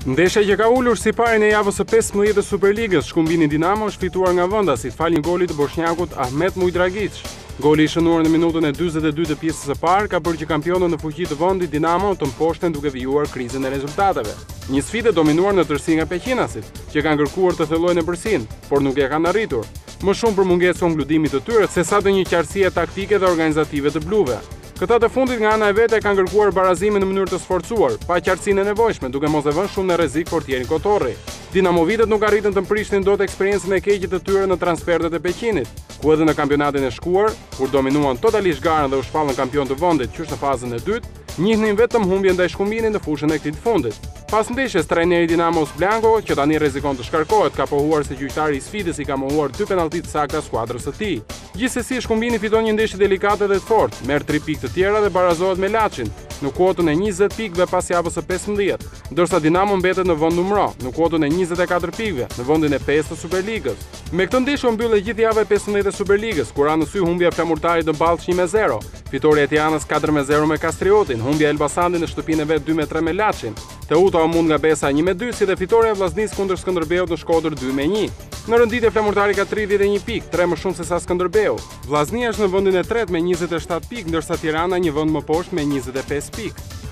Ndeshja që ka ulur si parin e javës së 15 të Superligës, shkumbini Dinamo është fituar nga vendasit fal një goli të bosnjakut Ahmet Mujdragić. Goli i shënuar në minutën e 42 të pjesës së parë ka bërë që kampionët në fuqi të vendit Dinamo të mposhten duke vijuar krizën e rezultateve. Një sfidë dominuar në tërësi nga peqinasit, që kanë kërkuar të thellojnë përsinë, por nuk e kanë arritur. Më shumë për mungesë konkludimit të tyre se sa të një qartësie taktike dhe organizative të bluve. Këta të fundit nga ana e vete kanë kërkuar barazimin në mënyrë të sforcuar, pa qartësinë e nevojshme, duke mos e vënë shumë në rrezik portierin Kotorri. Dinamovitët nuk arritën të mprishnin dot eksperiencën e keqe të tyre në transfertet e Peqinit, ku edhe në kampionatin e shkuar, kur dominuan totalisht garën dhe u shpallën kampion të vendit qysh në fazën e dytë, njihnin vetëm humbje ndaj shkumbinit në fushën e këtij të fundit. Pas ndeshjes, trajneri Dinamos Blanco, që tani rrezikon të shkarkohet, ka pohuar se gjyqtari i sfidës i ka mohuar 2 penallti të sakta skuadrës së tij. Gjithsesi, shkumbini fiton një ndeshje delikate dhe të fortë, merr 3 pikë të tjera dhe barazohet me Laçin në kuotën e 20 pikëve pas javës së 15, ndërsa Dinamo mbetet në vend numër në kuotën e 24 pikëve në vendin e 5 të Superligës. Me këtë ndeshje u mbyllë gjithë java e 15 të Superligës, kur në sy humbja flamurtarit në Ballç 1-0, fitoria e Tiranës 4-0 me Kastriotin, humbja e Elbasanit në shtëpinë e vet 2-3 me Laçin. Teuta u mund nga Besa 1-2, si dhe fitoria e Vllaznisë kundër Skënderbeut në Shkodër 2-1. Në renditje flamurtari ka 31 pikë, 3 më shumë se sa Skënderbeu. Vllaznia është në vendin e tretë me 27 pikë, ndërsa Tirana një vend më poshtë me 25 pikë.